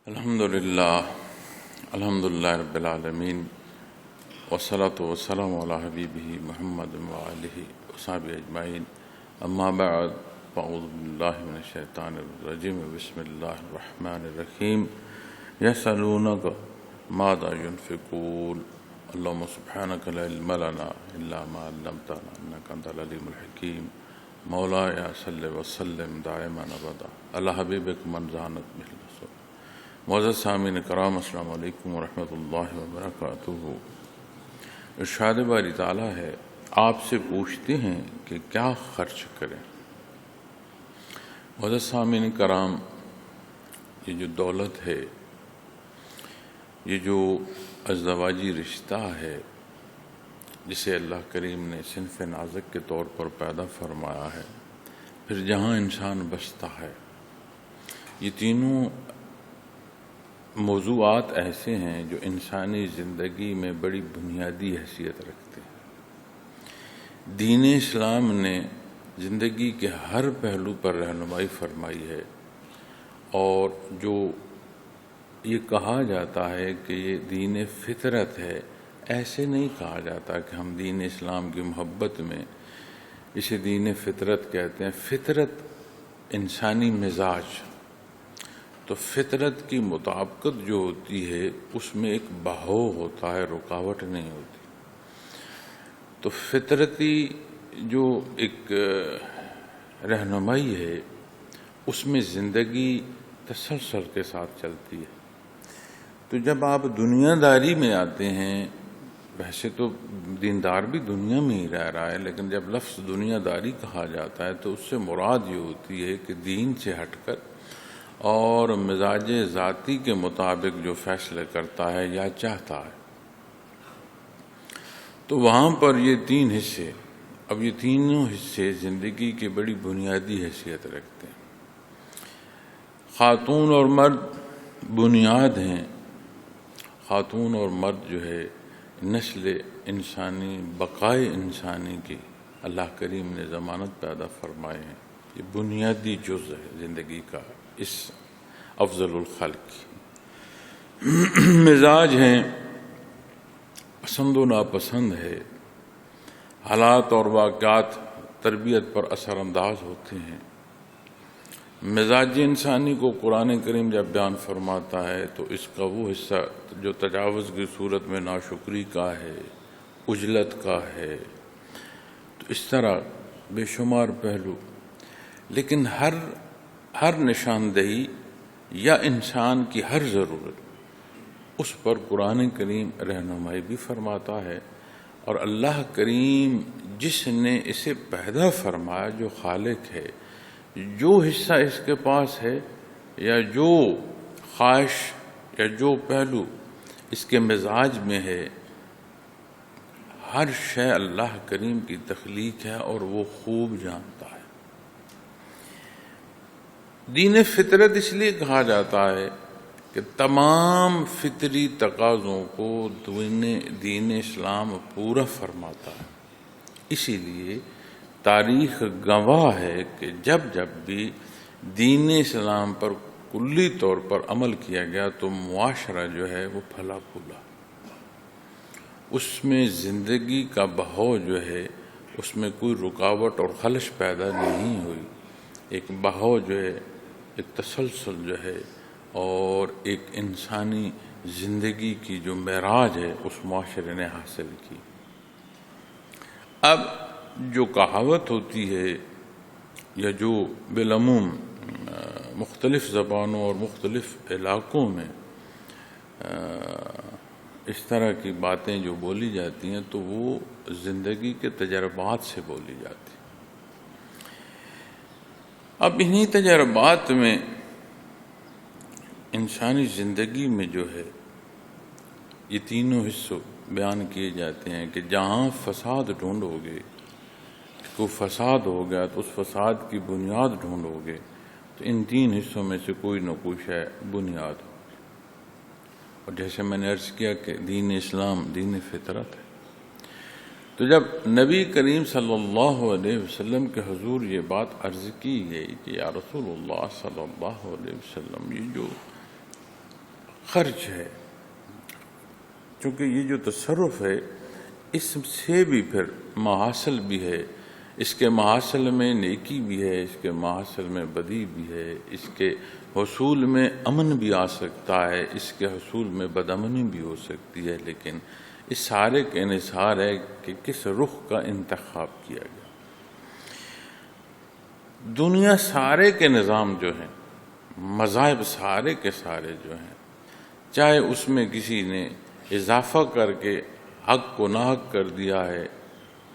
الحمدللہ رب العالمین والصلاة والسلام علی حبیبہ محمد وآلہ وصحبہ اجمعین اما بعد فاعوذ باللہ من الشیطان الرجیم بسم اللہ الرحمن الرحیم یسألونک ماذا ينفقون اللہم سبحانک لا علم لنا الا ما علمتنا انک انت العلیم الحکیم مولایا صلی وسلم دائما ابدا علی حبیبک من زانت بہ الرسول۔ معزز سامعین کرام، السلام علیکم ورحمۃ اللہ وبرکاتہ۔ ارشاد باری تعالیٰ ہے، آپ سے پوچھتے ہیں کہ کیا خرچ کریں۔ معزز سامعین کرام، یہ جو دولت ہے، یہ جو ازدواجی رشتہ ہے جسے اللہ کریم نے صنف نازک کے طور پر پیدا فرمایا ہے، پھر جہاں انسان بستا ہے، یہ تینوں موضوعات ایسے ہیں جو انسانی زندگی میں بڑی بنیادی حیثیت رکھتے ہیں۔ دین اسلام نے زندگی کے ہر پہلو پر رہنمائی فرمائی ہے، اور جو یہ کہا جاتا ہے کہ یہ دین فطرت ہے، ایسے نہیں کہا جاتا کہ ہم دین اسلام کی محبت میں اسے دین فطرت کہتے ہیں۔ فطرت انسانی مزاج، تو فطرت کی مطابقت جو ہوتی ہے اس میں ایک بہاؤ ہوتا ہے، رکاوٹ نہیں ہوتی۔ تو فطرتی جو ایک رہنمائی ہے اس میں زندگی تسلسل کے ساتھ چلتی ہے۔ تو جب آپ دنیا داری میں آتے ہیں، ویسے تو دیندار بھی دنیا میں ہی رہ رہا ہے، لیکن جب لفظ دنیا داری کہا جاتا ہے تو اس سے مراد یہ ہوتی ہے کہ دین سے ہٹ کر اور مزاج ذاتی کے مطابق جو فیصلے کرتا ہے یا چاہتا ہے۔ تو وہاں پر یہ تین حصے، اب یہ تینوں حصے زندگی کی بڑی بنیادی حیثیت رکھتے ہیں۔ خاتون اور مرد بنیاد ہیں۔ خاتون اور مرد جو ہے نسل انسانی، بقائے انسانی کی اللہ کریم نے ضمانت پیدا فرمائے ہیں۔ یہ بنیادی جز ہے زندگی کا، اس افضل الخلق کی مزاج ہیں، پسند و ناپسند ہے، حالات اور واقعات تربیت پر اثر انداز ہوتے ہیں۔ مزاج انسانی کو قرآن کریم جب بیان فرماتا ہے تو اس کا وہ حصہ جو تجاوز کی صورت میں ناشکری کا ہے، عجلت کا ہے، تو اس طرح بے شمار پہلو، لیکن ہر نشاندہی یا انسان کی ہر ضرورت اس پر قرآن کریم رہنمائی بھی فرماتا ہے۔ اور اللہ کریم جس نے اسے پیدا فرمایا، جو خالق ہے، جو حصہ اس کے پاس ہے یا جو خواہش یا جو پہلو اس کے مزاج میں ہے، ہر شے اللہ کریم کی تخلیق ہے اور وہ خوب جانتا ہے۔ دین فطرت اس لیے کہا جاتا ہے کہ تمام فطری تقاضوں کو دین اسلام پورا فرماتا ہے۔ اسی لیے تاریخ گواہ ہے کہ جب بھی دین اسلام پر کلی طور پر عمل کیا گیا تو معاشرہ جو ہے وہ پھلا پھولا، اس میں زندگی کا بہاؤ جو ہے اس میں کوئی رکاوٹ اور خلش پیدا نہیں ہوئی۔ ایک بہاؤ جو ہے، ایک تسلسل جو ہے، اور ایک انسانی زندگی کی جو معراج ہے اس معاشرے نے حاصل کی۔ اب جو کہاوت ہوتی ہے یا جو بالعموم مختلف زبانوں اور مختلف علاقوں میں اس طرح کی باتیں جو بولی جاتی ہیں تو وہ زندگی کے تجربات سے بولی جاتی ہیں۔ اب انہی تجربات میں انسانی زندگی میں جو ہے یہ تینوں حصے بیان کیے جاتے ہیں کہ جہاں فساد ڈھونڈو گے، کوئی فساد ہو گیا تو اس فساد کی بنیاد ڈھونڈو گے، تو ان تین حصوں میں سے کوئی نہ کوئی شے بنیاد ہو۔ اور جیسے میں نے عرض کیا کہ دین اسلام دین فطرت ہے، تو جب نبی کریم صلی اللہ علیہ وسلم کے حضور یہ بات عرض کی گئی کہ یا رسول اللہ صلی اللہ علیہ وسلم، یہ جو خرچ ہے، چونکہ یہ جو تصرف ہے اس سے بھی پھر محاصل بھی ہے، اس کے محاصل میں نیکی بھی ہے، اس کے محاصل میں بدی بھی ہے، اس کے حصول میں امن بھی آ سکتا ہے، اس کے حصول میں بدامنی بھی ہو سکتی ہے، لیکن اس سارے کا انحصار ہے کہ کس رخ کا انتخاب کیا گیا۔ دنیا سارے کے نظام جو ہیں، مذاہب سارے کے سارے جو ہیں، چاہے اس میں کسی نے اضافہ کر کے حق کو ناحق کر دیا ہے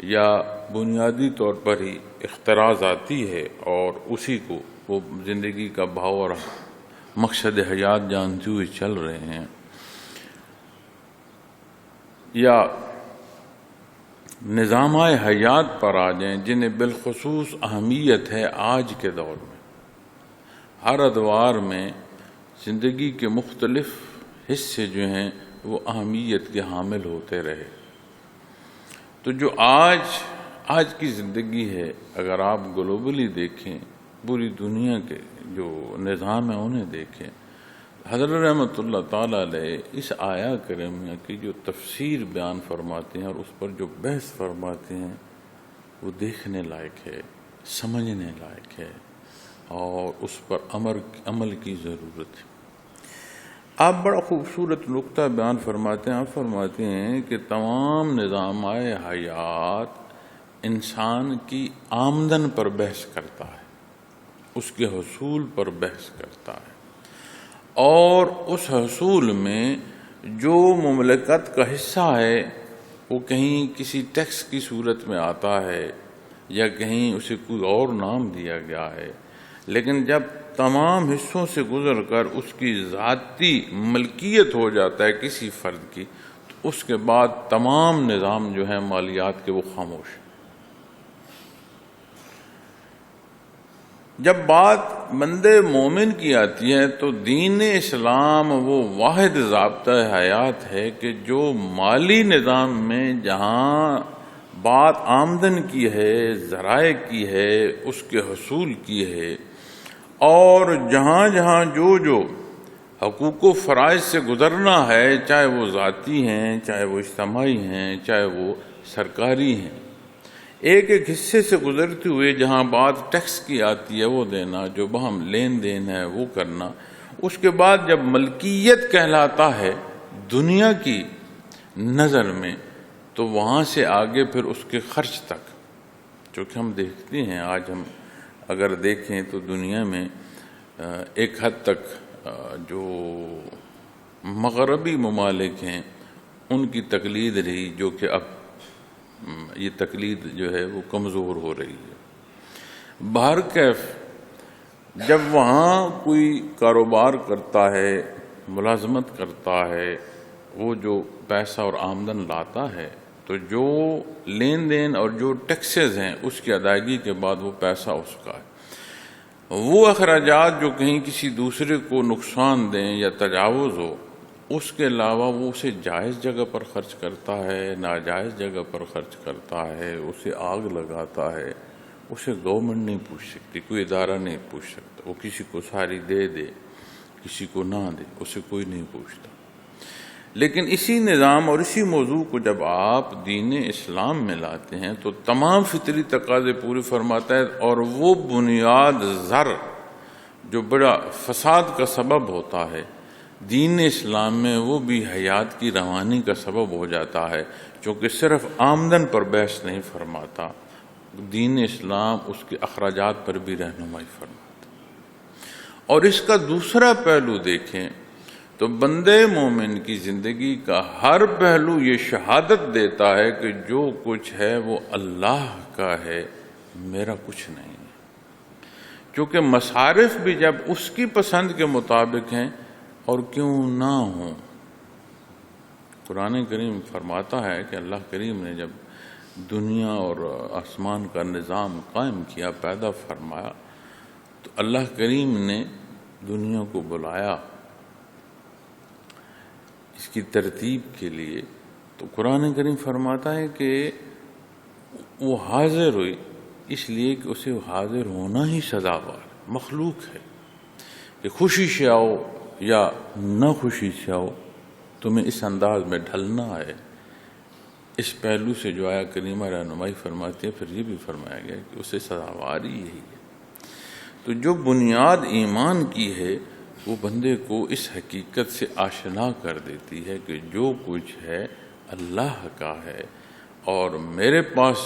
یا بنیادی طور پر ہی اختراع آتی ہے اور اسی کو وہ زندگی کا بھاؤ اور مقصد حیات جانتے ہوئے چل رہے ہیں، یا نظام حیات پر آ جائیں جنہیں بالخصوص اہمیت ہے آج کے دور میں۔ ہر ادوار میں زندگی کے مختلف حصے جو ہیں وہ اہمیت کے حامل ہوتے رہے، تو جو آج کی زندگی ہے، اگر آپ گلوبلی دیکھیں، پوری دنیا کے جو نظام ہیں انہیں دیکھیں، حضرت رحمۃ اللہ تعالیٰ علیہ اس آیا کریمہ کی جو تفسیر بیان فرماتے ہیں اور اس پر جو بحث فرماتے ہیں وہ دیکھنے لائق ہے، سمجھنے لائق ہے اور اس پر عمل کی ضرورت ہے۔ آپ بڑا خوبصورت نقطہ بیان فرماتے ہیں، آپ فرماتے ہیں کہ تمام نظام حیات انسان کی آمدن پر بحث کرتا ہے، اس کے حصول پر بحث کرتا ہے، اور اس حصول میں جو مملکت کا حصہ ہے وہ کہیں کسی ٹیکس کی صورت میں آتا ہے یا کہیں اسے کوئی اور نام دیا گیا ہے، لیکن جب تمام حصوں سے گزر کر اس کی ذاتی ملکیت ہو جاتا ہے کسی فرد کی، تو اس کے بعد تمام نظام جو ہیں مالیات کے وہ خاموش ہیں۔ جب بات بندے مومن کی آتی ہے تو دین اسلام وہ واحد ضابطہ حیات ہے کہ جو مالی نظام میں جہاں بات آمدن کی ہے، ذرائع کی ہے، اس کے حصول کی ہے، اور جہاں جہاں جو حقوق و فرائض سے گزرنا ہے، چاہے وہ ذاتی ہیں، چاہے وہ اجتماعی ہیں، چاہے وہ سرکاری ہیں، ایک ایک حصے سے گزرتے ہوئے جہاں بات ٹیکس کی آتی ہے وہ دینا، جو باہم لین دین ہے وہ کرنا، اس کے بعد جب ملکیت کہلاتا ہے دنیا کی نظر میں، تو وہاں سے آگے پھر اس کے خرچ تک، جو کہ ہم دیکھتے ہیں آج ہم اگر دیکھیں تو دنیا میں ایک حد تک جو مغربی ممالک ہیں ان کی تقلید رہی، جو کہ اب یہ تقلید جو ہے وہ کمزور ہو رہی ہے۔ بہرکیف جب وہاں کوئی کاروبار کرتا ہے، ملازمت کرتا ہے، وہ جو پیسہ اور آمدن لاتا ہے، تو جو لین دین اور جو ٹیکسز ہیں اس کی ادائیگی کے بعد وہ پیسہ اس کا ہے۔ وہ اخراجات جو کہیں کسی دوسرے کو نقصان دیں یا تجاوز ہو، اس کے علاوہ وہ اسے جائز جگہ پر خرچ کرتا ہے، ناجائز جگہ پر خرچ کرتا ہے، اسے آگ لگاتا ہے، اسے گورنمنٹ نہیں پوچھ سکتی، کوئی ادارہ نہیں پوچھ سکتا، وہ کسی کو ساری دے کسی کو نہ دے، اسے کوئی نہیں پوچھتا۔ لیکن اسی نظام اور اسی موضوع کو جب آپ دین اسلام میں لاتے ہیں تو تمام فطری تقاضے پورے فرماتا ہے، اور وہ بنیاد زر جو بڑا فساد کا سبب ہوتا ہے دین اسلام میں، وہ بھی حیات کی روانی کا سبب ہو جاتا ہے، چونکہ صرف آمدن پر بحث نہیں فرماتا، دین اسلام اس کے اخراجات پر بھی رہنمائی فرماتا۔ اور اس کا دوسرا پہلو دیکھیں تو بندے مومن کی زندگی کا ہر پہلو یہ شہادت دیتا ہے کہ جو کچھ ہے وہ اللہ کا ہے، میرا کچھ نہیں ہے، کیونکہ مصارف بھی جب اس کی پسند کے مطابق ہیں اور کیوں نہ ہوں۔ قرآن کریم فرماتا ہے کہ اللہ کریم نے جب دنیا اور آسمان کا نظام قائم کیا، پیدا فرمایا، تو اللہ کریم نے دنیا کو بلایا اس کی ترتیب کے لیے، تو قرآن کریم فرماتا ہے کہ وہ حاضر ہوئی اس لیے کہ اسے حاضر ہونا ہی سزاوار مخلوق ہے، کہ خوشی سے آؤ، یا نہ خوشی سے آؤ، تمہیں اس انداز میں ڈھلنا ہے۔ اس پہلو سے جو آیا کریمہ رہنمائی فرماتی ہے، پھر یہ بھی فرمایا گیا کہ اسے سزاوار ہی یہی ہے۔ تو جو بنیاد ایمان کی ہے وہ بندے کو اس حقیقت سے آشنا کر دیتی ہے کہ جو کچھ ہے اللہ کا ہے، اور میرے پاس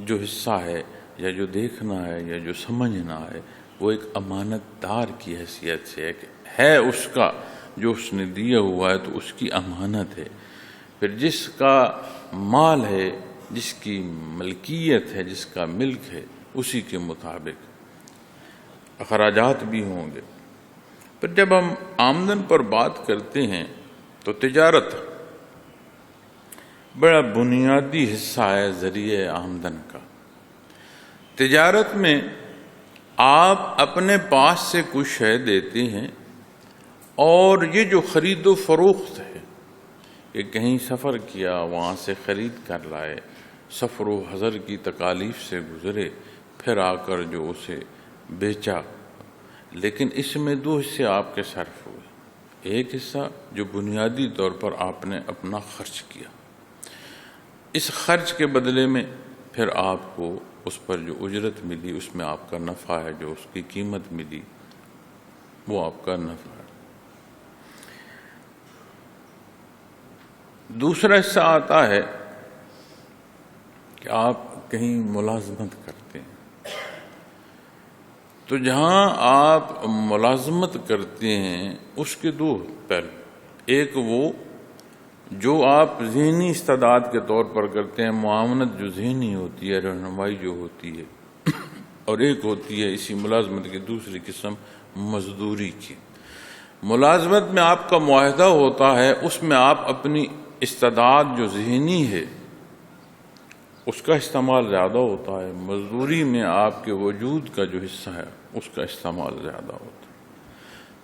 جو حصہ ہے یا جو دیکھنا ہے یا جو سمجھنا ہے وہ ایک امانت دار کی حیثیت سے ہے اس کا، جو اس نے دیا ہوا ہے تو اس کی امانت ہے۔ پھر جس کا مال ہے، جس کی ملکیت ہے، جس کا ملک ہے، اسی کے مطابق اخراجات بھی ہوں گے۔ پھر جب ہم آمدن پر بات کرتے ہیں تو تجارت بڑا بنیادی حصہ ہے ذریعہ آمدن کا۔ تجارت میں آپ اپنے پاس سے کچھ شے دیتے ہیں، اور یہ جو خرید و فروخت ہے کہ کہیں سفر کیا، وہاں سے خرید کر لائے، سفر و حضر کی تکالیف سے گزرے، پھر آ کر جو اسے بیچا، لیکن اس میں دو حصے آپ کے صرف ہوئے۔ ایک حصہ جو بنیادی طور پر آپ نے اپنا خرچ کیا، اس خرچ کے بدلے میں پھر آپ کو اس پر جو اجرت ملی، اس میں آپ کا نفع ہے، جو اس کی قیمت ملی وہ آپ کا نفع ہے۔ دوسرا حصہ آتا ہے کہ آپ کہیں ملازمت کرتے ہیں، تو جہاں آپ ملازمت کرتے ہیں اس کے دو پہلو، ایک وہ جو آپ ذہنی استعداد کے طور پر کرتے ہیں، معاونت جو ذہنی ہوتی ہے، رہنمائی جو ہوتی ہے، اور ایک ہوتی ہے اسی ملازمت کی دوسری قسم مزدوری کی۔ ملازمت میں آپ کا معاہدہ ہوتا ہے، اس میں آپ اپنی استعداد جو ذہنی ہے اس کا استعمال زیادہ ہوتا ہے، مزدوری میں آپ کے وجود کا جو حصہ ہے اس کا استعمال زیادہ ہوتا ہے۔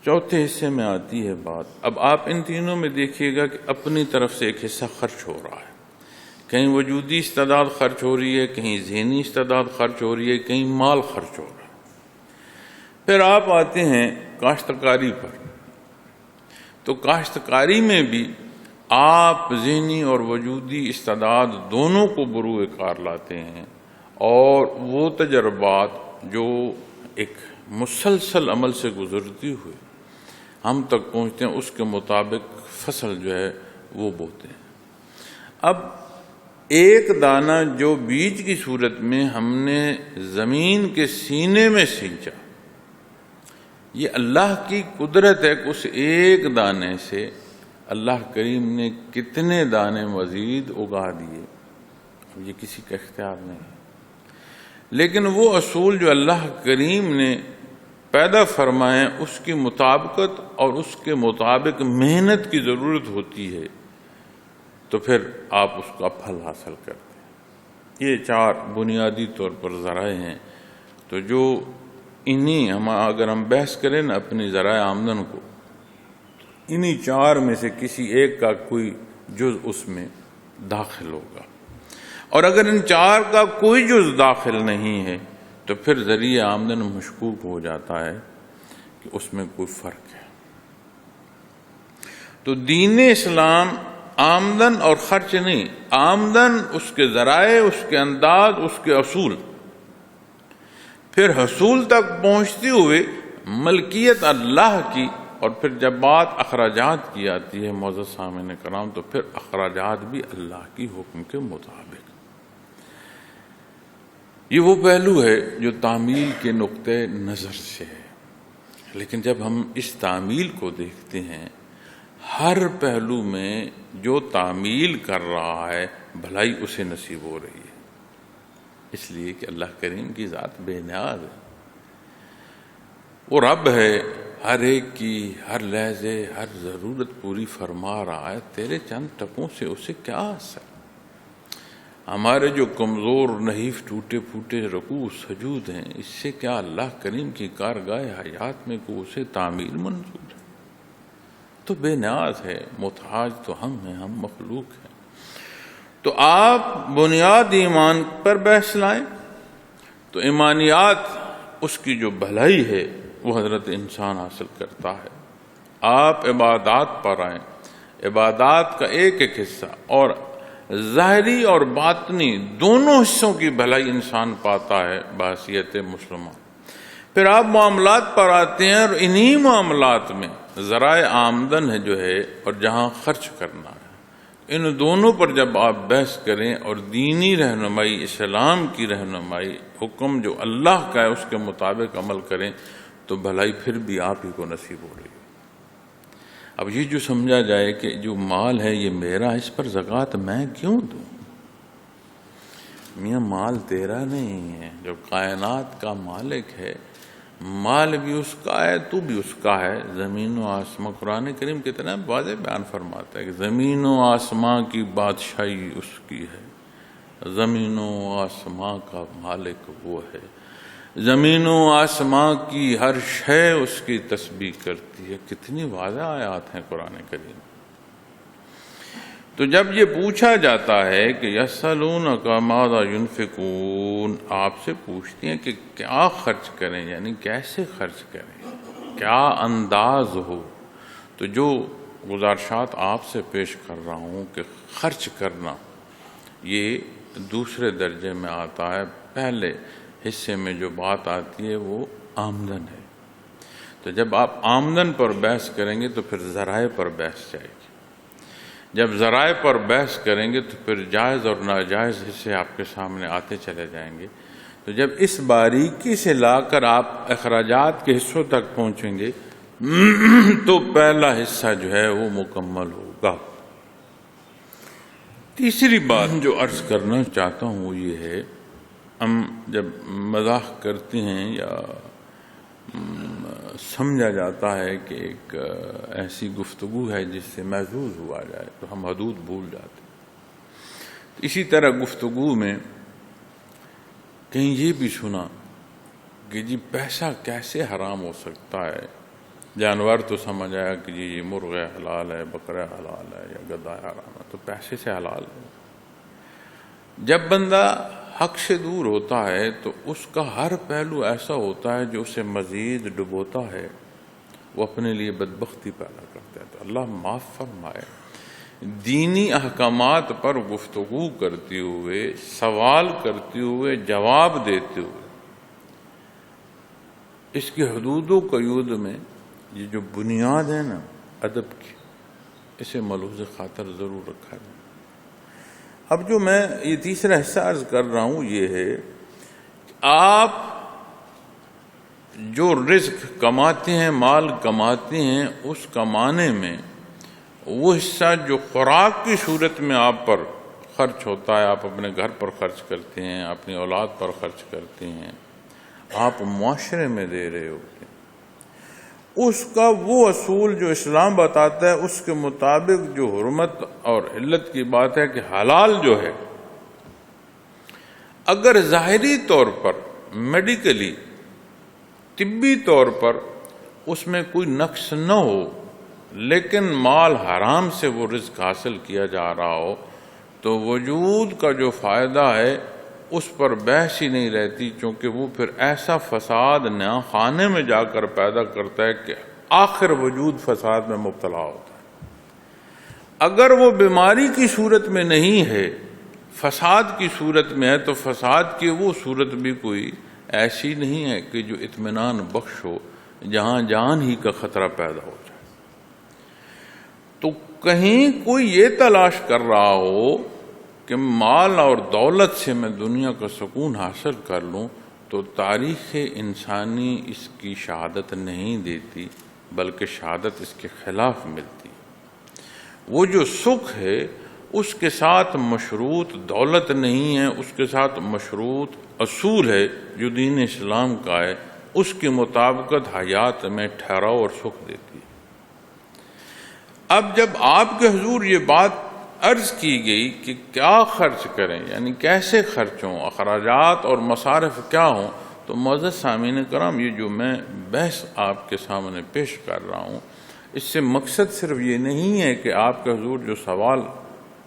چوتھے حصے میں آتی ہے بات، اب آپ ان تینوں میں دیکھیے گا کہ اپنی طرف سے ایک حصہ خرچ ہو رہا ہے، کہیں وجودی استعداد خرچ ہو رہی ہے، کہیں ذہنی استعداد خرچ ہو رہی ہے، کہیں مال خرچ ہو رہا ہے۔ پھر آپ آتے ہیں کاشتکاری پر، تو کاشتکاری میں بھی آپ ذہنی اور وجودی استعداد دونوں کو بروئے کار لاتے ہیں، اور وہ تجربات جو ایک مسلسل عمل سے گزرتی ہوئے ہم تک پہنچتے ہیں، اس کے مطابق فصل جو ہے وہ بوتے ہیں۔ اب ایک دانہ جو بیج کی صورت میں ہم نے زمین کے سینے میں سینچا، یہ اللہ کی قدرت ہے کہ اس ایک دانے سے اللہ کریم نے کتنے دانے مزید اگا دیے، یہ کسی کا اختیار نہیں ہے۔ لیکن وہ اصول جو اللہ کریم نے پیدا فرمائے، اس کی مطابقت اور اس کے مطابق محنت کی ضرورت ہوتی ہے، تو پھر آپ اس کا پھل حاصل کرتے ہیں۔ یہ چار بنیادی طور پر ذرائع ہیں، تو جو انہی اگر ہم بحث کریں نا اپنی ذرائع آمدن کو، انہی چار میں سے کسی ایک کا کوئی جز اس میں داخل ہوگا، اور اگر ان چار کا کوئی جز داخل نہیں ہے تو پھر ذریعہ آمدن مشکوک ہو جاتا ہے کہ اس میں کوئی فرق ہے۔ تو دین اسلام آمدن اور خرچ نہیں، آمدن اس کے ذرائع، اس کے انداز، اس کے اصول، پھر حصول تک پہنچتے ہوئے ملکیت اللہ کی، اور پھر جب بات اخراجات کی آتی ہے معزز سامعین کرام، تو پھر اخراجات بھی اللہ کی حکم کے مطابق۔ یہ وہ پہلو ہے جو تعمیل کے نقطہ نظر سے ہے، لیکن جب ہم اس تعمیل کو دیکھتے ہیں، ہر پہلو میں جو تعمیل کر رہا ہے بھلائی اسے نصیب ہو رہی ہے، اس لیے کہ اللہ کریم کی ذات بے نیاز ہے، وہ رب ہے، ہر ایک کی ہر لحظے ہر ضرورت پوری فرما رہا ہے، تیرے چند ٹکوں سے اسے کیا اثر؟ ہمارے جو کمزور نحیف ٹوٹے پھوٹے رکوع سجود ہیں، اس سے کیا اللہ کریم کی کارگاہ حیات میں کو اسے تعمیل منظور ہے؟ تو بے نیاز ہے، محتاج تو ہم ہیں، ہم مخلوق ہیں۔ تو آپ بنیاد ایمان پر بحث لائیں تو ایمانیات، اس کی جو بھلائی ہے وہ حضرت انسان حاصل کرتا ہے، آپ عبادات پر آئیں، عبادات کا ایک ایک حصہ، اور ظاہری اور باطنی دونوں حصوں کی بھلائی انسان پاتا ہے بحیثیت مسلمان۔ پھر آپ معاملات پر آتے ہیں، اور انہی معاملات میں ذرائع آمدن ہے جو ہے اور جہاں خرچ کرنا ہے، ان دونوں پر جب آپ بحث کریں اور دینی رہنمائی، اسلام کی رہنمائی، حکم جو اللہ کا ہے اس کے مطابق عمل کریں تو بھلائی پھر بھی آپ ہی کو نصیب ہو رہی ہے۔ اب یہ جو سمجھا جائے کہ جو مال ہے یہ میرا، اس پر زکوٰۃ میں کیوں دوں؟ میاں مال تیرا نہیں ہے، جو کائنات کا مالک ہے مال بھی اس کا ہے، تو بھی اس کا ہے۔ زمین و آسمان، قرآن کریم کتنا واضح بیان فرماتا ہے کہ زمین و آسمان کی بادشاہی اس کی ہے، زمین و آسمان کا مالک وہ ہے، زمین و آسمان کی ہر شے اس کی تسبیح کرتی ہے۔ کتنی واضح آیات ہیں قرآن کریم۔ تو جب یہ پوچھا جاتا ہے کہ یسألونک ماذا ینفقون، آپ سے پوچھتی ہیں کہ کیا خرچ کریں، یعنی کیسے خرچ کریں، کیا انداز ہو، تو جو گزارشات آپ سے پیش کر رہا ہوں کہ خرچ کرنا یہ دوسرے درجے میں آتا ہے، پہلے حصے میں جو بات آتی ہے وہ آمدن ہے۔ تو جب آپ آمدن پر بحث کریں گے تو پھر ذرائع پر بحث جائے گی، جب ذرائع پر بحث کریں گے تو پھر جائز اور ناجائز حصے آپ کے سامنے آتے چلے جائیں گے۔ تو جب اس باریکی سے لا کر آپ اخراجات کے حصوں تک پہنچیں گے تو پہلا حصہ جو ہے وہ مکمل ہوگا۔ تیسری بات جو عرض کرنا چاہتا ہوں وہ یہ ہے، ہم جب مزاح کرتے ہیں یا سمجھا جاتا ہے کہ ایک ایسی گفتگو ہے جس سے محظوظ ہوا جائے تو ہم حدود بھول جاتے ہیں۔ اسی طرح گفتگو میں کہیں یہ بھی سنا کہ جی پیسہ کیسے حرام ہو سکتا ہے، جانور تو سمجھ آیا کہ جی یہ مرغ حلال ہے، بکرا حلال ہے یا گدھا حرام ہے، تو پیسے سے حلال ہے۔ جب بندہ حق سے دور ہوتا ہے تو اس کا ہر پہلو ایسا ہوتا ہے جو اسے مزید ڈبوتا ہے، وہ اپنے لیے بدبختی پیدا کرتا ہے۔ تو اللہ معاف فرمائے، دینی احکامات پر گفتگو کرتے ہوئے، سوال کرتے ہوئے، جواب دیتے ہوئے، اس کی حدود و قیود میں یہ جو بنیاد ہے نا ادب کی، اسے ملحوظ خاطر ضرور رکھا جائے۔ اب جو میں یہ تیسرا حصہ عرض کر رہا ہوں یہ ہے کہ آپ جو رزق کماتے ہیں، مال کماتے ہیں، اس کمانے میں وہ حصہ جو خوراک کی صورت میں آپ پر خرچ ہوتا ہے، آپ اپنے گھر پر خرچ کرتے ہیں، اپنی اولاد پر خرچ کرتے ہیں، آپ معاشرے میں دے رہے ہوتے ہیں، اس کا وہ اصول جو اسلام بتاتا ہے اس کے مطابق جو حرمت اور علت کی بات ہے کہ حلال جو ہے، اگر ظاہری طور پر میڈیکلی، طبی طور پر اس میں کوئی نقص نہ ہو، لیکن مال حرام سے وہ رزق حاصل کیا جا رہا ہو، تو وجود کا جو فائدہ ہے اس پر بحث ہی نہیں رہتی، چونکہ وہ پھر ایسا فساد نیا خانے میں جا کر پیدا کرتا ہے کہ آخر وجود فساد میں مبتلا ہوتا ہے۔ اگر وہ بیماری کی صورت میں نہیں ہے، فساد کی صورت میں ہے، تو فساد کی وہ صورت بھی کوئی ایسی نہیں ہے کہ جو اطمینان بخش ہو، جہاں جان ہی کا خطرہ پیدا ہو جائے۔ تو کہیں کوئی یہ تلاش کر رہا ہو کہ مال اور دولت سے میں دنیا کا سکون حاصل کر لوں، تو تاریخ انسانی اس کی شہادت نہیں دیتی، بلکہ شہادت اس کے خلاف ملتی۔ وہ جو سکھ ہے اس کے ساتھ مشروط دولت نہیں ہے، اس کے ساتھ مشروط اصول ہے جو دین اسلام کا ہے، اس کی مطابقت حیات میں ٹھہراؤ اور سکھ دیتی ہے۔ اب جب آپ کے حضور یہ بات عرض کی گئی کہ کیا خرچ کریں، یعنی کیسے خرچ ہوں، اخراجات اور مصارف کیا ہوں، تو معزز سامعین کرام، یہ جو میں بحث آپ کے سامنے پیش کر رہا ہوں، اس سے مقصد صرف یہ نہیں ہے کہ آپ کے حضور جو سوال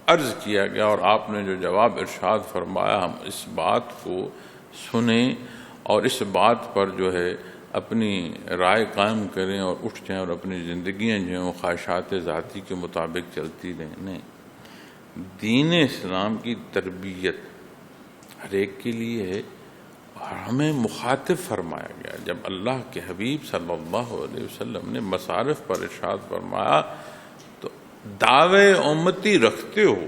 عرض کیا گیا اور آپ نے جو جواب ارشاد فرمایا، ہم اس بات کو سنیں اور اس بات پر جو ہے اپنی رائے قائم کریں اور اٹھ جائیں اور اپنی زندگیاں جو ہیں وہ خواہشات ذاتی کے مطابق چلتی رہیں. نہیں، دین اسلام کی تربیت ہر ایک کے لیے ہے اور ہمیں مخاطب فرمایا گیا. جب اللہ کے حبیب صلی اللہ علیہ وسلم نے مصارف پر ارشاد فرمایا تو دعوے امتی رکھتے ہو،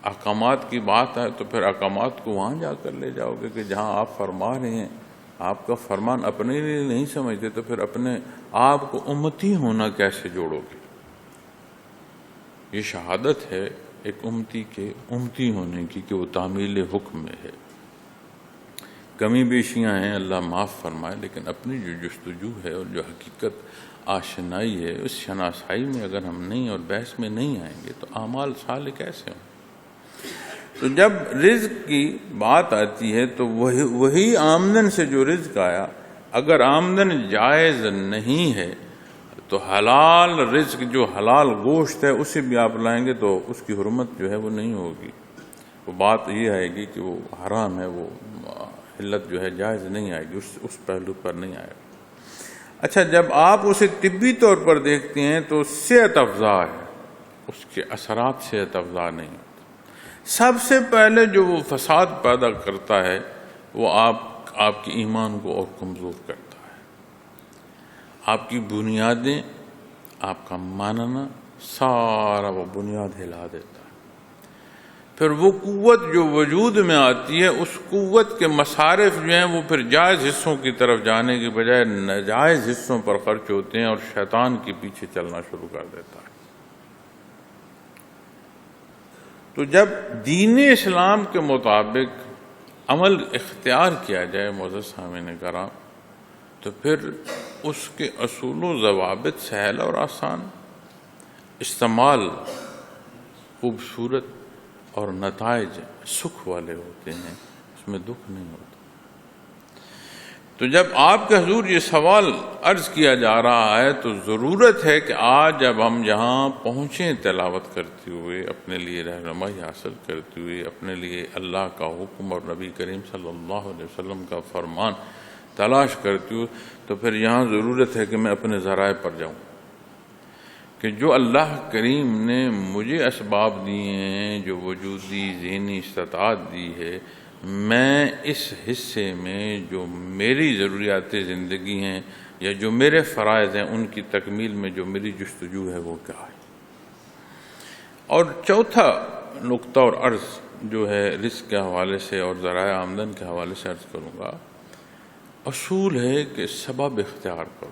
احکامات کی بات ہے تو پھر احکامات کو وہاں جا کر لے جاؤ گے کہ جہاں آپ فرما رہے ہیں. آپ کا فرمان اپنے لیے نہیں سمجھتے تو پھر اپنے آپ کو امتی ہونا کیسے جوڑو گے؟ یہ شہادت ہے ایک امتی کے امتی ہونے کی کہ وہ تعمیل حکم میں ہے. کمی بیشیاں ہیں، اللہ معاف فرمائے، لیکن اپنی جو جستجو ہے اور جو حقیقت آشنائی ہے اس شناسائی میں اگر ہم نہیں اور بحث میں نہیں آئیں گے تو اعمال صالح کیسے ہوں؟ تو جب رزق کی بات آتی ہے تو وہی آمدن سے جو رزق آیا، اگر آمدن جائز نہیں ہے تو حلال رزق جو حلال گوشت ہے اسے بھی آپ لائیں گے تو اس کی حرمت جو ہے وہ نہیں ہوگی. وہ بات یہ آئے گی کہ وہ حرام ہے، وہ حلت جو ہے جائز نہیں آئے گی، اس پہلو پر نہیں آئے گا. اچھا، جب آپ اسے طبی طور پر دیکھتے ہیں تو صحت افزا ہے، اس کے اثرات صحت افزا نہیں ہوتے. سب سے پہلے جو وہ فساد پیدا کرتا ہے وہ آپ کے ایمان کو اور کمزور کرتا ہے. آپ کی بنیادیں، آپ کا ماننا سارا وہ بنیاد ہلا دیتا ہے. پھر وہ قوت جو وجود میں آتی ہے اس قوت کے مصارف جو ہیں وہ پھر جائز حصوں کی طرف جانے کے بجائے ناجائز حصوں پر خرچ ہوتے ہیں اور شیطان کے پیچھے چلنا شروع کر دیتا ہے. تو جب دین اسلام کے مطابق عمل اختیار کیا جائے معزز سامعین کرام تو پھر اس کے اصول و ضوابط سہل اور آسان، استعمال خوبصورت اور نتائج سکھ والے ہوتے ہیں، اس میں دکھ نہیں ہوتا. تو جب آپ کے حضور یہ سوال عرض کیا جا رہا ہے تو ضرورت ہے کہ آج جب ہم جہاں پہنچیں تلاوت کرتے ہوئے، اپنے لیے رہنمائی حاصل کرتے ہوئے، اپنے لیے اللہ کا حکم اور نبی کریم صلی اللہ علیہ وسلم کا فرمان تلاش کرتے ہوئے، تو پھر یہاں ضرورت ہے کہ میں اپنے ذرائع پر جاؤں کہ جو اللہ کریم نے مجھے اسباب دیے ہیں، جو وجودی ذہنی استطاعت دی ہے، میں اس حصے میں جو میری ضروریات زندگی ہیں یا جو میرے فرائض ہیں ان کی تکمیل میں جو میری جستجو ہے وہ کیا ہے. اور چوتھا نقطہ اور عرض جو ہے رزق کے حوالے سے اور ذرائع آمدن کے حوالے سے عرض کروں گا. اصول ہے کہ سبب اختیار کرو.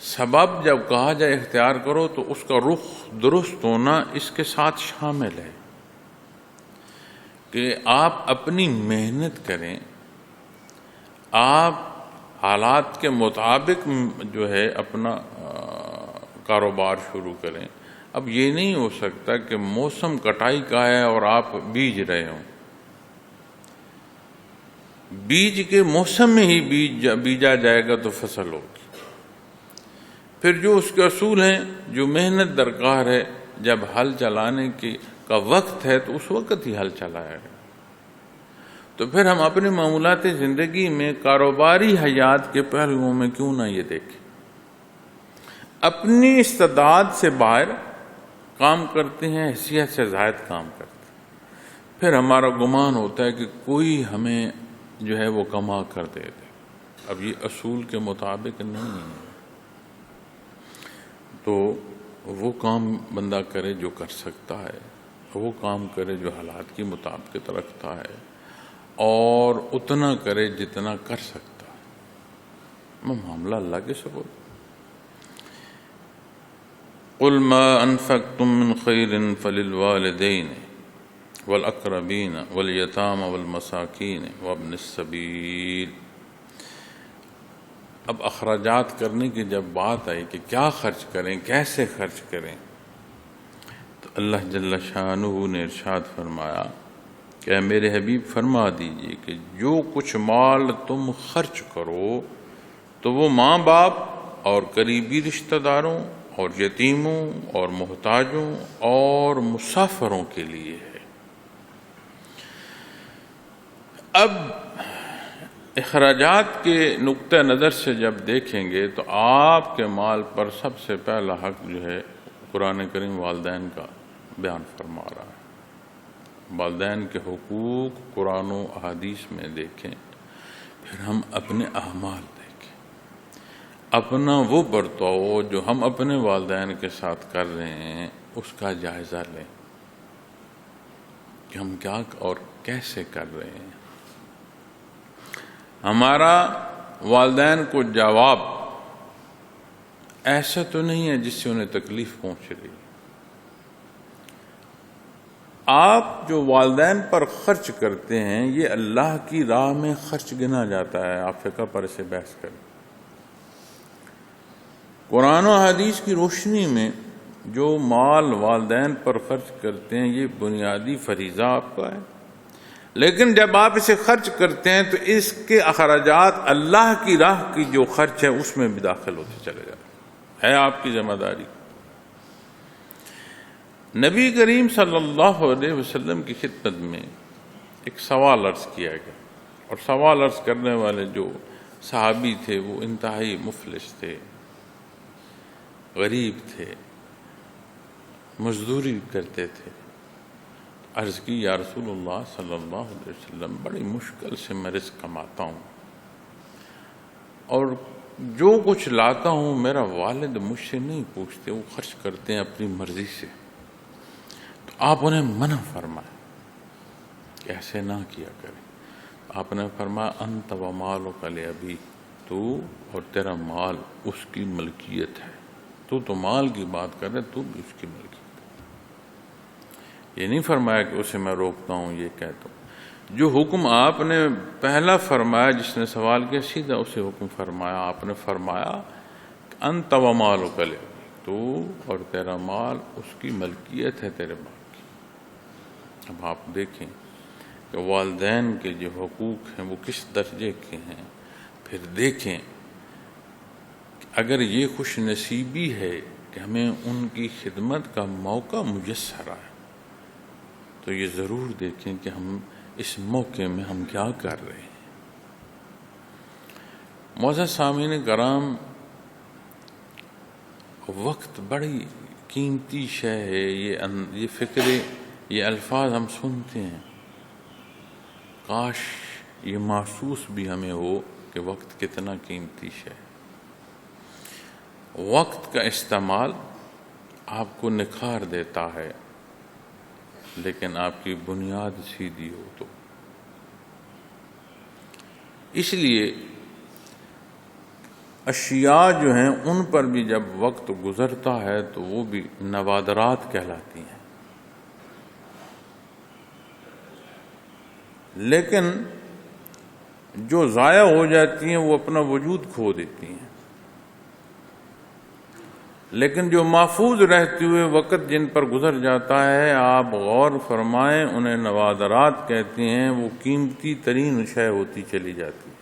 سبب جب کہا جائے اختیار کرو تو اس کا رخ درست ہونا اس کے ساتھ شامل ہے کہ آپ اپنی محنت کریں، آپ حالات کے مطابق جو ہے اپنا کاروبار شروع کریں. اب یہ نہیں ہو سکتا کہ موسم کٹائی کا ہے اور آپ بیج رہے ہوں. بیج کے موسم میں ہی بیجا جائے گا تو فصل ہوگی. پھر جو اس کے اصول ہیں، جو محنت درکار ہے، جب ہل چلانے کا وقت ہے تو اس وقت ہی ہل چلایا گیا. تو پھر ہم اپنے معمولات زندگی میں کاروباری حیات کے پہلوؤں میں کیوں نہ یہ دیکھیں. اپنی استعداد سے باہر کام کرتے ہیں، حیثیت سے زائد کام کرتے ہیں. پھر ہمارا گمان ہوتا ہے کہ کوئی ہمیں جو ہے وہ کما کر دے دے. اب یہ اصول کے مطابق نہیں ہے. تو وہ کام بندہ کرے جو کر سکتا ہے، وہ کام کرے جو حالات کی مطابقت رکھتا ہے، اور اتنا کرے جتنا کر سکتا ہے. معاملہ اللہ کے سپرد. قل ما انفقتم من خیر فللوالدین والاقربین والیتام والمساکین وابن السبیل. اب اخراجات کرنے کی جب بات آئی کہ کیا خرچ کریں، کیسے خرچ کریں، تو اللہ جل شانہ نے ارشاد فرمایا کہ اے میرے حبیب فرما دیجئے کہ جو کچھ مال تم خرچ کرو تو وہ ماں باپ اور قریبی رشتہ داروں اور یتیموں اور محتاجوں اور مسافروں کے لیے ہے. اب اخراجات کے نقطہ نظر سے جب دیکھیں گے تو آپ کے مال پر سب سے پہلا حق جو ہے قرآن کریم والدین کا بیان فرما رہا ہے۔ والدین کے حقوق قرآن و احادیث میں دیکھیں، پھر ہم اپنے اعمال دیکھیں، اپنا وہ برتاؤ جو ہم اپنے والدین کے ساتھ کر رہے ہیں اس کا جائزہ لیں کہ ہم کیا اور کیسے کر رہے ہیں۔ ہمارا والدین کو جواب ایسا تو نہیں ہے جس سے انہیں تکلیف پہنچ رہی۔ آپ جو والدین پر خرچ کرتے ہیں یہ اللہ کی راہ میں خرچ گنا جاتا ہے۔ آپ فقہ پر اسے بحث کریں۔ قرآن و حدیث کی روشنی میں جو مال والدین پر خرچ کرتے ہیں یہ بنیادی فریضہ آپ کا ہے، لیکن جب آپ اسے خرچ کرتے ہیں تو اس کے اخراجات اللہ کی راہ کی جو خرچ ہے اس میں بھی داخل ہوتے چلے جاتے ہیں، آپ کی ذمہ داری۔ نبی کریم صلی اللہ علیہ وسلم کی خدمت میں ایک سوال عرض کیا گیا، اور سوال عرض کرنے والے جو صحابی تھے وہ انتہائی مفلس تھے، غریب تھے، مزدوری کرتے تھے۔ عرض کی یا رسول اللہ صلی اللہ علیہ وسلم بڑی مشکل سے میں رزق کماتا ہوں، اور جو کچھ لاتا ہوں میرا والد مجھ سے نہیں پوچھتے، وہ خرچ کرتے ہیں اپنی مرضی سے، تو آپ انہیں منع فرمائیں کہ ایسے نہ کیا کریں۔ آپ نے فرمایا انت و مالک لابیک، تو اور تیرا مال اس کی ملکیت ہے، تو مال کی بات کر رہے تو بھی اس کی ملکیت۔ یہ نہیں فرمایا کہ اسے میں روکتا ہوں، یہ کہتا ہوں جو حکم آپ نے پہلا فرمایا، جس نے سوال کیا سیدھا اسے حکم فرمایا۔ آپ نے فرمایا انت و مالک لابیک، تو اور تیرا مال اس کی ملکیت ہے تیرے باپ کی۔ اب آپ دیکھیں کہ والدین کے جو حقوق ہیں وہ کس درجے کے ہیں، پھر دیکھیں کہ اگر یہ خوش نصیبی ہے کہ ہمیں ان کی خدمت کا موقع میسر ہے تو یہ ضرور دیکھیں کہ ہم اس موقع میں ہم کیا کر رہے ہیں۔ معزز سامعین کرام، وقت بڑی قیمتی شے ہے۔ یہ فکرے، یہ الفاظ ہم سنتے ہیں، کاش یہ محسوس بھی ہمیں ہو کہ وقت کتنا قیمتی شے ہے۔ وقت کا استعمال آپ کو نکھار دیتا ہے، لیکن آپ کی بنیاد سیدھی ہو تو۔ اس لیے اشیاء جو ہیں ان پر بھی جب وقت گزرتا ہے تو وہ بھی نوادرات کہلاتی ہیں، لیکن جو ضائع ہو جاتی ہیں وہ اپنا وجود کھو دیتی ہیں، لیکن جو محفوظ رہتے ہوئے وقت جن پر گزر جاتا ہے آپ غور فرمائیں، انہیں نوادرات کہتے ہیں، وہ قیمتی ترین شے ہوتی چلی جاتی ہے۔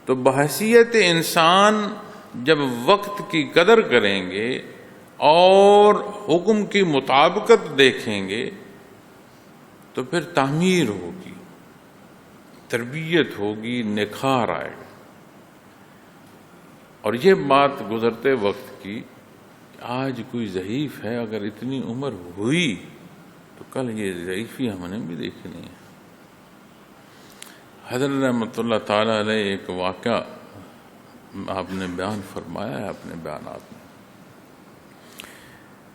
تو بحیثیت انسان جب وقت کی قدر کریں گے اور حکم کی مطابقت دیکھیں گے تو پھر تعمیر ہوگی، تربیت ہوگی، نکھار آئے گا۔ اور یہ بات گزرتے وقت کی کہ آج کوئی ضعیف ہے، اگر اتنی عمر ہوئی تو کل یہ ضعیفی ہم نے بھی دیکھنی ہے۔ حضرت رحمۃ اللہ تعالیٰ علیہ ایک واقعہ آپ نے بیان فرمایا ہے اپنے بیانات میں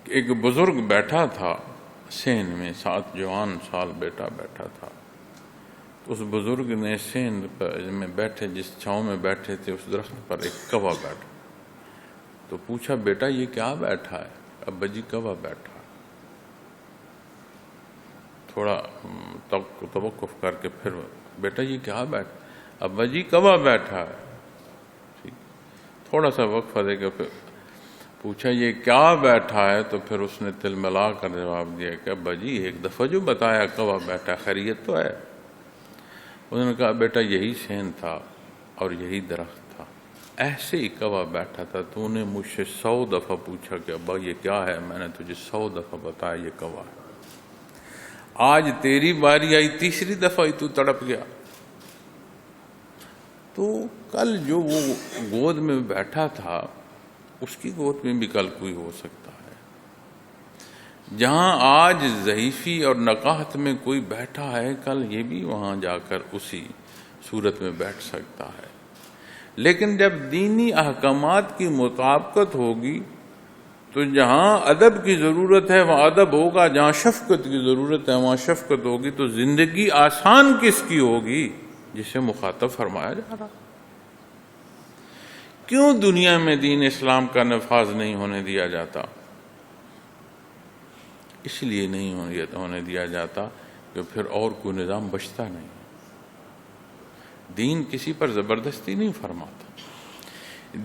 کہ ایک بزرگ بیٹھا تھا سین میں، 7 جوان سال بیٹا بیٹھا تھا۔ اس بزرگ نے سیند میں بیٹھے، جس چھاؤں میں بیٹھے تھے اس درخت پر ایک کوا بیٹھا، تو پوچھا بیٹا یہ کیا بیٹھا ہے؟ ابا جی کوا بیٹھا۔ تھوڑا توقف کر کے پھر بیٹا یہ کیا بیٹھا؟ ابا جی کوا بیٹھا ہے۔ تھوڑا سا وقفہ دے کے پھر پوچھا یہ کیا بیٹھا ہے؟ تو پھر اس نے تل ملا کر جواب دیا کہ ابا جی ایک دفعہ جو بتایا کوا بیٹھا، خیریت تو ہے؟ انہوں نے کہا بیٹا یہی سین تھا اور یہی درخت تھا، ایسے ہی کوا بیٹھا تھا، تو نے مجھ سے 100 دفعہ پوچھا کہ ابا یہ کیا ہے، میں نے تجھے 100 دفعہ بتایا یہ کوا ہے۔ آج تیری باری آئی، تیسری دفعہ ہی تو تڑپ گیا۔ تو کل جو وہ گود میں بیٹھا تھا اس کی گود میں بھی کل کوئی ہو سکتا ہے. جہاں آج ضعیفی اور نقاہت میں کوئی بیٹھا ہے کل یہ بھی وہاں جا کر اسی صورت میں بیٹھ سکتا ہے. لیکن جب دینی احکامات کی مطابقت ہوگی تو جہاں ادب کی ضرورت ہے وہاں ادب ہوگا، جہاں شفقت کی ضرورت ہے وہاں شفقت ہوگی. تو زندگی آسان کس کی ہوگی؟ جسے مخاطب فرمایا جا رہا. کیوں دنیا میں دین اسلام کا نفاذ نہیں ہونے دیا جاتا؟ اس لیے نہیں ہونے دیا جاتا کہ پھر اور کوئی نظام بچتا نہیں. دین کسی پر زبردستی نہیں فرماتا.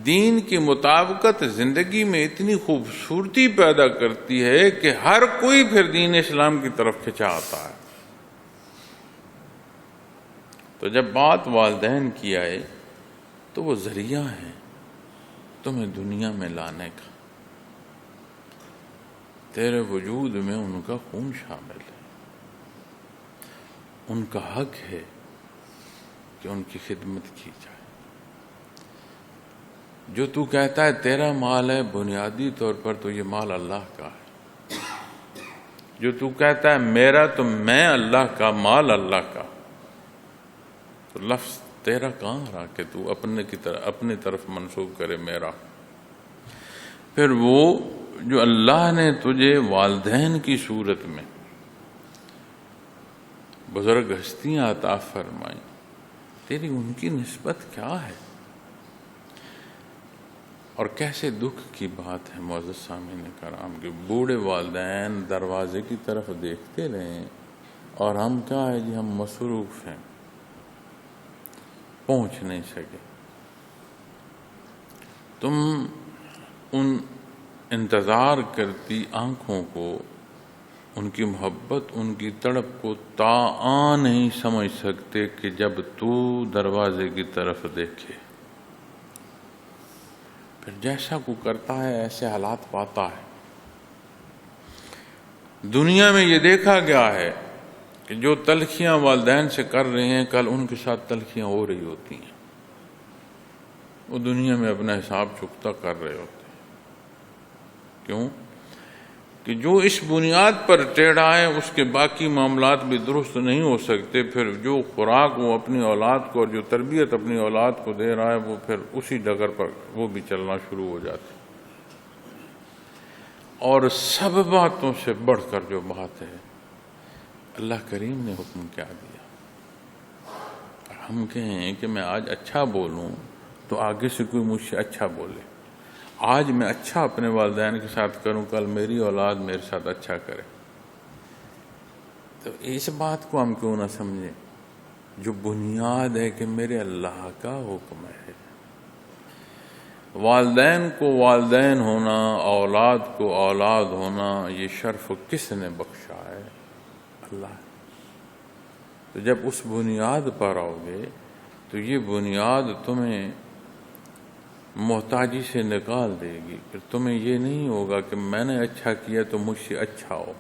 دین کی مطابقت زندگی میں اتنی خوبصورتی پیدا کرتی ہے کہ ہر کوئی پھر دین اسلام کی طرف کھنچا آتا ہے. تو جب بات والدین کی آئے تو وہ ذریعہ ہیں تمہیں دنیا میں لانے کا. تیرے وجود میں ان کا خون شامل ہے، ان کا حق ہے کہ ان کی خدمت کی جائے. جو تو کہتا ہے تیرا مال ہے، بنیادی طور پر تو یہ مال اللہ کا ہے. جو تو کہتا ہے میرا تو میں اللہ کا، مال اللہ کا، تو لفظ تیرا کہاں رہا کہ تو اپنی طرف منسوب کرے میرا. پھر وہ جو اللہ نے تجھے والدین کی صورت میں بزرگ ہستیاں عطا فرمائیں، تیری ان کی نسبت کیا ہے؟ اور کیسے دکھ کی بات ہے معزز سامعین کرام کہ بوڑھے والدین دروازے کی طرف دیکھتے رہیں اور ہم کیا ہے جی ہم مصروف ہیں، پہنچ نہیں سکے. تم ان انتظار کرتی آنکھوں کو، ان کی محبت، ان کی تڑپ کو تاآن نہیں سمجھ سکتے کہ جب تو دروازے کی طرف دیکھے. پھر جیسا کو کرتا ہے ایسے حالات پاتا ہے. دنیا میں یہ دیکھا گیا ہے کہ جو تلخیاں والدین سے کر رہے ہیں کل ان کے ساتھ تلخیاں ہو رہی ہوتی ہیں. وہ دنیا میں اپنا حساب چکتا کر رہے ہوتے ہیں. کیوں کہ جو اس بنیاد پر ٹیڑھا ہے اس کے باقی معاملات بھی درست نہیں ہو سکتے. پھر جو خوراک وہ اپنی اولاد کو اور جو تربیت اپنی اولاد کو دے رہا ہے وہ پھر اسی ڈگر پر وہ بھی چلنا شروع ہو جاتے. اور سب باتوں سے بڑھ کر جو بات ہے اللہ کریم نے حکم کیا دیا. ہم کہیں کہ میں آج اچھا بولوں تو آگے سے کوئی مجھ سے اچھا بولے. آج میں اچھا اپنے والدین کے ساتھ کروں کل میری اولاد میرے ساتھ اچھا کرے. تو اس بات کو ہم کیوں نہ سمجھیں جو بنیاد ہے کہ میرے اللہ کا حکم ہے. والدین کو والدین ہونا، اولاد کو اولاد ہونا، یہ شرف کس نے بخشا ہے؟ اللہ. تو جب اس بنیاد پر آؤ گے تو یہ بنیاد تمہیں محتاجی سے نکال دے گی. پھر تمہیں یہ نہیں ہوگا کہ میں نے اچھا کیا تو مجھ سے اچھا ہو.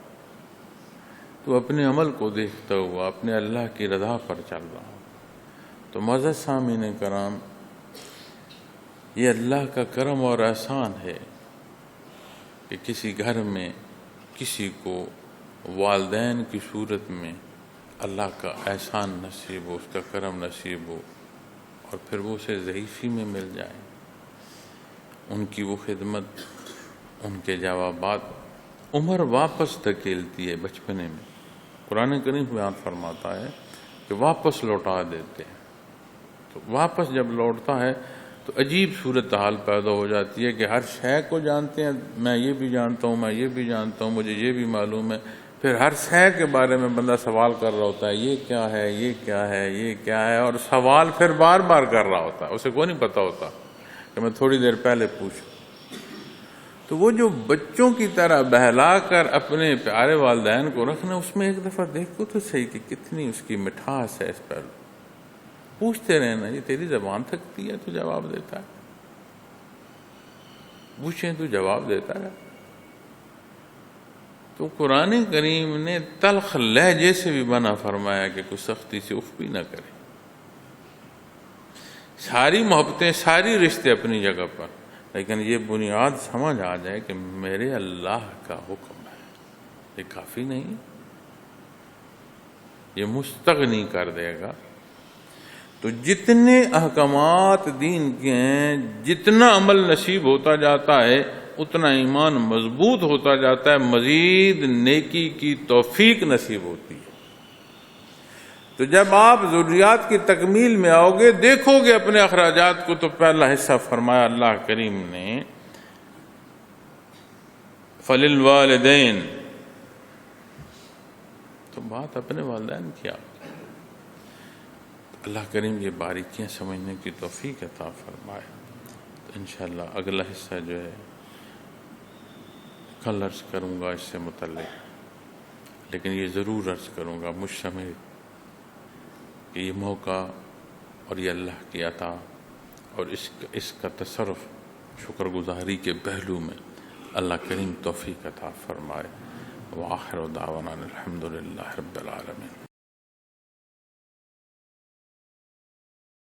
تو اپنے عمل کو دیکھتا ہوا اپنے اللہ کی رضا پر چل رہا ہو. تو معزز سامعین کرام، یہ اللہ کا کرم اور احسان ہے کہ کسی گھر میں کسی کو والدین کی صورت میں اللہ کا احسان نصیب ہو، اس کا کرم نصیب ہو، اور پھر وہ اسے ضعیفی میں مل جائے. ان کی وہ خدمت، ان کے جوابات عمر واپس دھکیلتی ہے. بچپنے میں قرآن کریم بیان فرماتا ہے کہ واپس لوٹا دیتے ہیں. تو واپس جب لوٹتا ہے تو عجیب صورتحال پیدا ہو جاتی ہے کہ ہر شے کو جانتے ہیں، میں یہ بھی جانتا ہوں، میں یہ بھی جانتا ہوں، مجھے یہ بھی معلوم ہے. پھر ہر شے کے بارے میں بندہ سوال کر رہا ہوتا ہے، یہ کیا ہے، یہ کیا ہے، یہ کیا ہے، اور سوال پھر بار بار کر رہا ہوتا ہے. اسے کوئی نہیں پتا ہوتا کہ میں تھوڑی دیر پہلے پوچھوں. تو وہ جو بچوں کی طرح بہلا کر اپنے پیارے والدین کو رکھنا، اس میں ایک دفعہ دیکھو تو صحیح کہ کتنی اس کی مٹھاس ہے. اس پہلو پوچھتے رہنا، یہ تیری زبان تھکتی ہے تو جواب دیتا ہے، پوچھیں تو جواب دیتا ہے. تو قرآن کریم نے تلخ لہجے سے بھی منع فرمایا کہ کوئی سختی سے اف بھی نہ کرے. ساری محبتیں، ساری رشتے اپنی جگہ پر، لیکن یہ بنیاد سمجھ آ جائے کہ میرے اللہ کا حکم ہے، یہ کافی نہیں، یہ مستغنی کر دے گا۔ تو جتنے احکامات دین کے ہیں، جتنا عمل نصیب ہوتا جاتا ہے اتنا ایمان مضبوط ہوتا جاتا ہے، مزید نیکی کی توفیق نصیب ہوتی ہے۔ تو جب آپ ضروریات کی تکمیل میں آؤ گے، دیکھو گے اپنے اخراجات کو، تو پہلا حصہ فرمایا اللہ کریم نے فَلِلْوَالِدَيْنِ، تو بات اپنے والدین کی آ، اللہ کریم یہ باریکیاں سمجھنے کی توفیق عطا فرمائے۔ تو انشاءاللہ اگلا حصہ جو ہے کل عرض کروں گا اس سے متعلق، لیکن یہ ضرور عرض کروں گا مجھ سمیت کہ یہ موقع اور یہ اللہ کی عطا اور اس کا تصرف شکر گزاری کے پہلو میں اللہ کریم توفیق عطا فرمائے۔ وآخر دعوانا الحمدللہ رب العالمین۔